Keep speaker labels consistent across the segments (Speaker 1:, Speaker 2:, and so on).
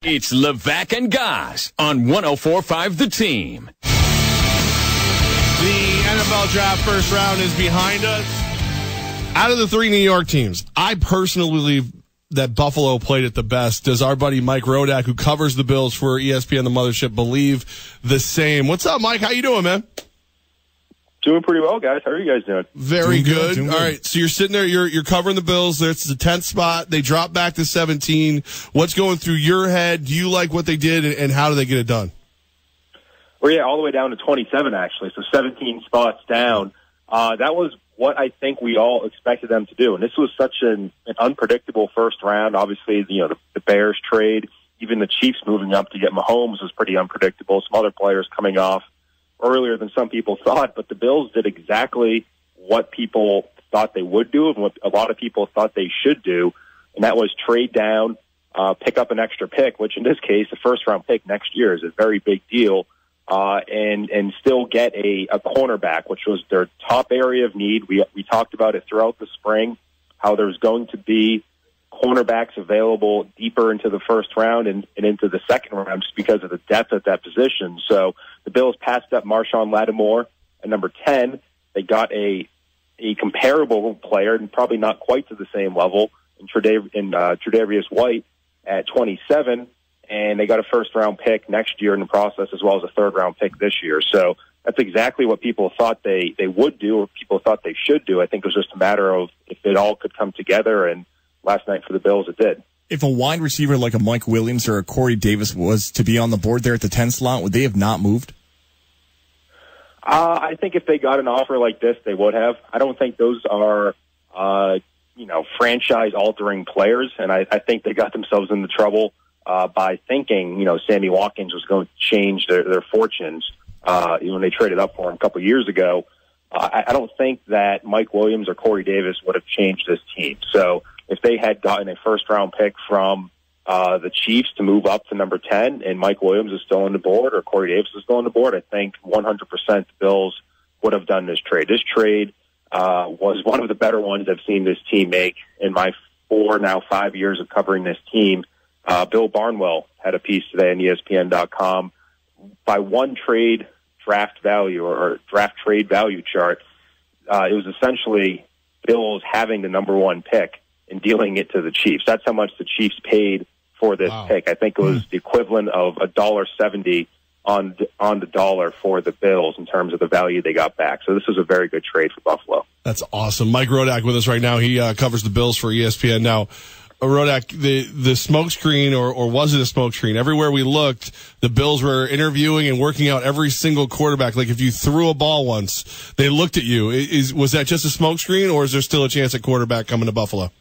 Speaker 1: It's Levack and Goz on 104.5 The Team.
Speaker 2: The NFL draft first round is behind us. Out of the three New York teams, I personally believe that Buffalo played it the best. Does our buddy Mike Rodak, who covers the Bills for ESPN The Mothership, believe the same? What's up, Mike? How you doing, man?
Speaker 3: Doing pretty well, guys. How are you guys doing?
Speaker 2: Very good. All right, so you're sitting there, you're covering the Bills. It's the 10th spot. They drop back to 17. What's going through your head? Do you like what they did, and how do they get it done?
Speaker 3: Well, yeah, all the way down to 27, actually, so 17 spots down. That was what I think we all expected them to do, and this was such an unpredictable first round. Obviously, the Bears trade, even the Chiefs moving up to get Mahomes was pretty unpredictable. Some other players coming off earlier than some people thought, but the Bills did exactly what people thought they would do and what a lot of people thought they should do, and that was trade down, pick up an extra pick, which in this case, the first-round pick next year is a very big deal, and still get a cornerback, which was their top area of need. We talked about it throughout the spring, how there's going to be cornerbacks available deeper into the first round and into the second round just because of the depth at that position. So the Bills passed up Marshawn Lattimore at number 10. They got a comparable player, and probably not quite to the same level, in Tre'Davious White at 27, and they got a first-round pick next year in the process, as well as a third-round pick this year. So that's exactly what people thought they would do, or people thought they should do. I think it was just a matter of if it all could come together, and last night for the Bills, it did.
Speaker 4: If a wide receiver like a Mike Williams or a Corey Davis was to be on the board there at the 10 slot, would they have not moved?
Speaker 3: I think if they got an offer like this, they would have. I don't think those are, franchise-altering players, and I think they got themselves into trouble by thinking, Sammy Watkins was going to change their fortunes when they traded up for him a couple years ago. I don't think that Mike Williams or Corey Davis would have changed this team. So if they had gotten a first-round pick from the Chiefs to move up to number 10 and Mike Williams is still on the board or Corey Davis is still on the board, I think 100% the Bills would have done this trade. This trade was one of the better ones I've seen this team make in my 5 years of covering this team. Bill Barnwell had a piece today on ESPN.com. By one trade draft value or draft trade value chart, it was essentially Bills having the number one pick and dealing it to the Chiefs. That's how much the Chiefs paid for this pick. I think it was the equivalent of $1.70 on the dollar for the Bills in terms of the value they got back. So this was a very good trade for Buffalo.
Speaker 2: That's awesome. Mike Rodak with us right now. He covers the Bills for ESPN. Now, Rodak, the smokescreen, or was it a smokescreen? Everywhere we looked, the Bills were interviewing and working out every single quarterback. Like if you threw a ball once, they looked at you. Was that just a smokescreen, or is there still a chance at quarterback coming to Buffalo?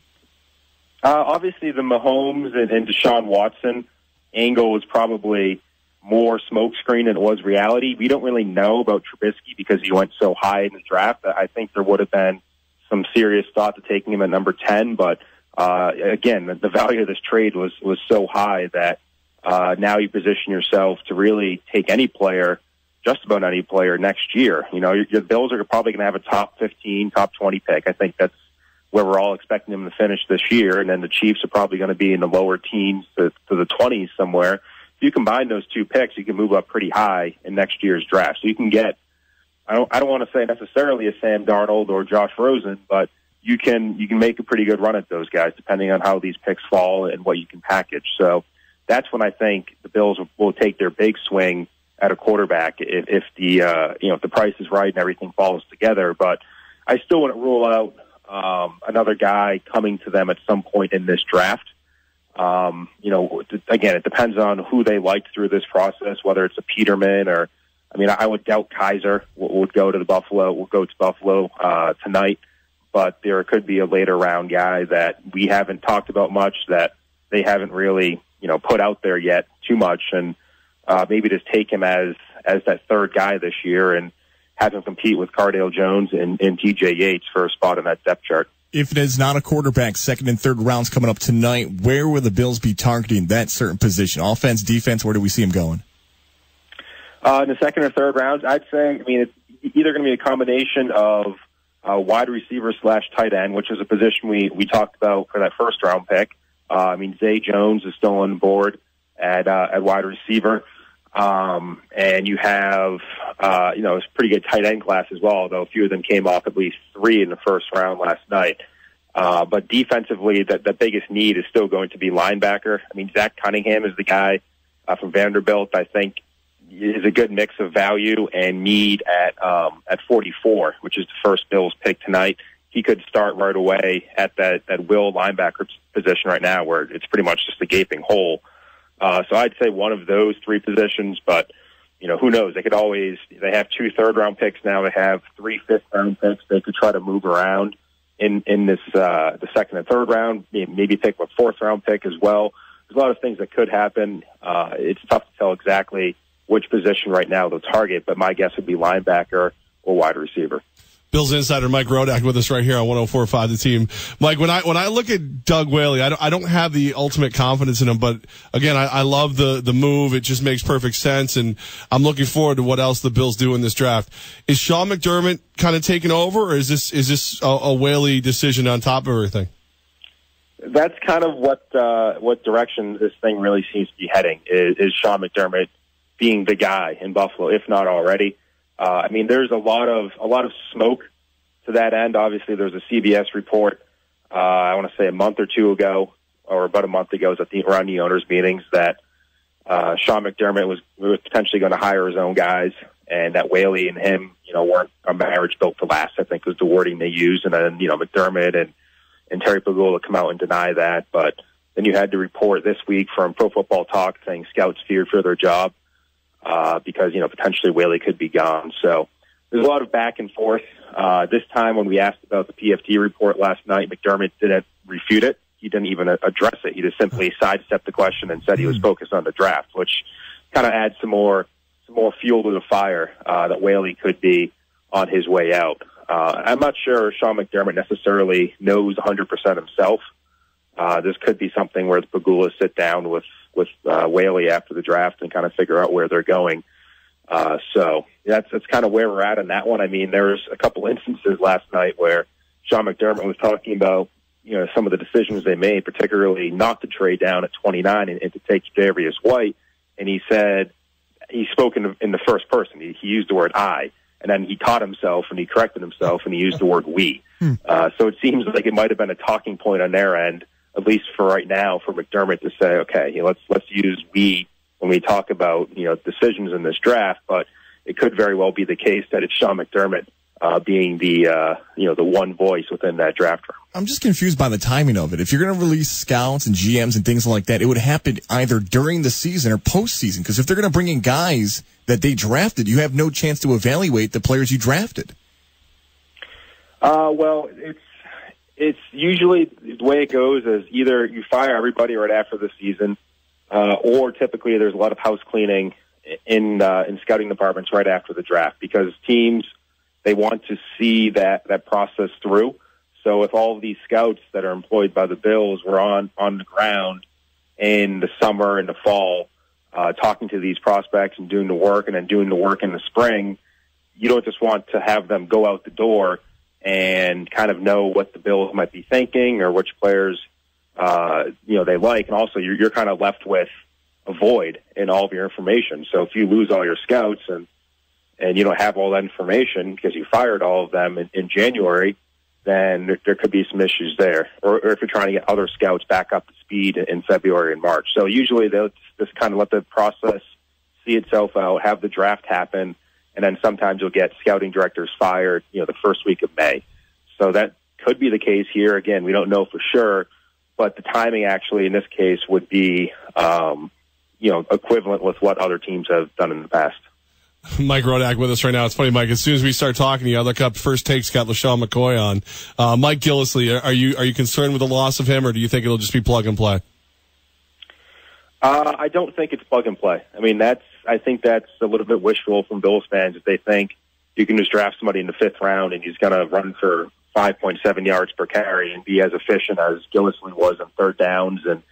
Speaker 3: Obviously, the Mahomes and Deshaun Watson angle was probably more smokescreen than it was reality. We don't really know about Trubisky because he went so high in the draft. I think there would have been some serious thought to taking him at number 10, but again, the value of this trade was so high that now you position yourself to really take any player, just about any player next year. Your Bills are probably going to have a top 15, top 20 pick. I think that's where we're all expecting them to finish this year, and then the Chiefs are probably going to be in the lower teens to the 20s somewhere. If you combine those two picks, you can move up pretty high in next year's draft. So you can get, I don't want to say necessarily a Sam Darnold or Josh Rosen, but you can make a pretty good run at those guys depending on how these picks fall and what you can package. So that's when I think the Bills will take their big swing at a quarterback if the price is right and everything falls together. But I still wouldn't rule out another guy coming to them at some point in this draft. Again, it depends on who they liked through this process, whether it's a Peterman or, I would doubt Kaiser would go to Buffalo tonight, but there could be a later round guy that we haven't talked about much, that they haven't really, put out there yet too much, and maybe just take him as that third guy this year and have him compete with Cardale Jones and TJ Yates for a spot on that depth chart.
Speaker 4: If it is not a quarterback, second and third rounds coming up tonight, where will the Bills be targeting that certain position? Offense, defense, where do we see him going?
Speaker 3: In the second or third rounds, I'd say, it's either going to be a combination of wide receiver / tight end, which is a position we talked about for that first round pick. Zay Jones is still on board. at wide receiver. And you have, a pretty good tight end class as well, although a few of them came off at least 3 in the first round last night. But defensively, the biggest need is still going to be linebacker. I mean, Zach Cunningham is the guy from Vanderbilt, I think, is a good mix of value and need at 44, which is the first Bills pick tonight. He could start right away at that will linebacker position right now, where it's pretty much just a gaping hole. So I'd say one of those 3 positions, but who knows? They have 2 third-round picks now. They have 3 fifth-round picks. They could try to move around in this the second and third round, maybe pick a 4th-round pick as well. There's a lot of things that could happen. It's tough to tell exactly which position right now they'll target, but my guess would be linebacker or wide receiver.
Speaker 2: Bills insider Mike Rodak with us right here on 104.5 The Team. Mike, when I look at Doug Whaley, I don't have the ultimate confidence in him, but again, I love the move. It just makes perfect sense, and I'm looking forward to what else the Bills do in this draft. Is Shawn McDermott kind of taking over, or is this a Whaley decision on top of everything?
Speaker 3: That's kind of what direction this thing really seems to be heading. Is Shawn McDermott being the guy in Buffalo, if not already? I mean, there's a lot of smoke to that end. Obviously, there's a CBS report, I want to say a month or 2 ago, or about a month ago, around the owners' meetings, that Shawn McDermott was potentially going to hire his own guys, and that Whaley and him, weren't a marriage built to last, I think was the wording they used. And then, McDermott and Terry Pagula come out and deny that. But then you had the report this week from Pro Football Talk saying scouts feared for their job. Because, potentially Whaley could be gone. So there's a lot of back and forth. This time when we asked about the PFT report last night, McDermott didn't refute it. He didn't even address it. He just simply sidestepped the question and said he was focused on the draft, which kind of adds some more fuel to the fire that Whaley could be on his way out. I'm not sure Shawn McDermott necessarily knows 100% himself. This could be something where the Pagulas sit down with Whaley after the draft and kind of figure out where they're going. So that's kind of where we're at on that one. I mean, there was a couple instances last night where Shawn McDermott was talking about, some of the decisions they made, particularly not to trade down at 29 and to take Darius White. And he said, he spoke in the first person. He used the word I, and then he caught himself and he corrected himself and he used the word we. So it seems like it might have been a talking point on their end, at least for right now, for McDermott to say, okay, let's use we when we talk about, decisions in this draft, but it could very well be the case that it's Shawn McDermott being the one voice within that draft room.
Speaker 4: I'm just confused by the timing of it. If you're going to release scouts and GMs and things like that, it would happen either during the season or postseason, because if they're going to bring in guys that they drafted, you have no chance to evaluate the players you drafted.
Speaker 3: Well, it's usually the way it goes is either you fire everybody right after the season, or typically there's a lot of house cleaning in scouting departments right after the draft, because teams, they want to see that process through. So if all of these scouts that are employed by the Bills were on the ground in the summer and the fall, talking to these prospects and doing the work, and then doing the work in the spring, you don't just want to have them go out the door and kind of know what the Bills might be thinking or which players, they like. And also you're kind of left with a void in all of your information. So if you lose all your scouts and you don't have all that information because you fired all of them in January, then there could be some issues there. Or if you're trying to get other scouts back up to speed in February and March. So usually they'll just kind of let the process see itself out, have the draft happen, and then sometimes you'll get scouting directors fired, the first week of May. So that could be the case here. Again, we don't know for sure, but the timing actually in this case would be, equivalent with what other teams have done in the past.
Speaker 2: Mike Rodak with us right now. It's funny, Mike. As soon as we start talking, the other cup first take's got LaShawn McCoy on. Mike Gillis Lee, are you concerned with the loss of him, or do you think it'll just be plug and play?
Speaker 3: I don't think it's plug and play. I mean, I think that's a little bit wishful from Bills fans if they think you can just draft somebody in the 5th round and he's going to run for 5.7 yards per carry and be as efficient as Gillis Lee was on third downs and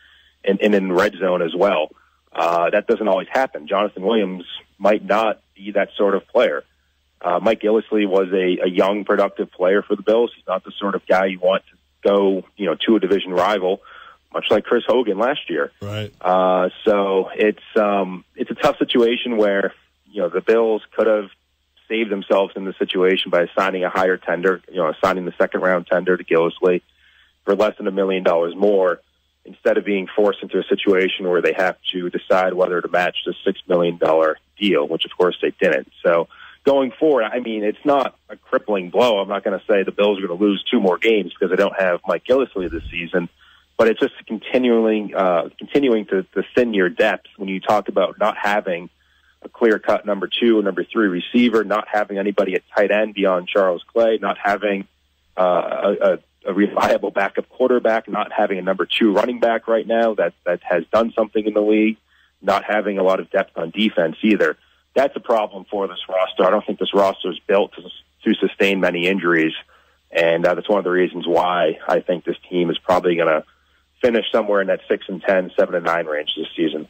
Speaker 3: in red zone as well. That doesn't always happen. Jonathan Williams might not be that sort of player. Mike Gillis Lee was a young, productive player for the Bills. He's not the sort of guy you want to go, to a division rival. much like Chris Hogan last year.
Speaker 2: Right.
Speaker 3: So it's a tough situation where, the Bills could have saved themselves in the situation by signing a higher tender, signing the second-round tender to Gillis Lee for less than $1 million more, instead of being forced into a situation where they have to decide whether to match the $6 million deal, which, of course, they didn't. So going forward, it's not a crippling blow. I'm not going to say the Bills are going to lose 2 more games because they don't have Mike Gillis Lee this season, but it's just continuing to thin your depth when you talk about not having a clear-cut number 2 or number 3 receiver, not having anybody at tight end beyond Charles Clay, not having a reliable backup quarterback, not having a number 2 running back right now that has done something in the league, not having a lot of depth on defense either. That's a problem for this roster. I don't think this roster is built to sustain many injuries, and that's one of the reasons why I think this team is probably going to finish somewhere in that 6-10, 7-9 range this season.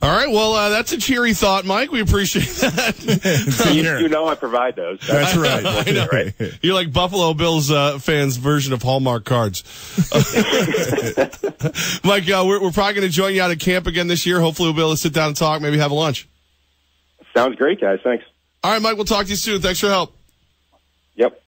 Speaker 2: All right, well, that's a cheery thought, Mike. We appreciate that.
Speaker 3: You know I provide those.
Speaker 4: That's right.
Speaker 2: I know.
Speaker 3: Right.
Speaker 2: You're like Buffalo Bills fans' version of Hallmark cards. Mike, we're probably going to join you out at camp again this year. Hopefully we'll be able to sit down and talk, maybe have a lunch.
Speaker 3: Sounds great, guys. Thanks.
Speaker 2: All right, Mike, we'll talk to you soon. Thanks for your help.
Speaker 3: Yep.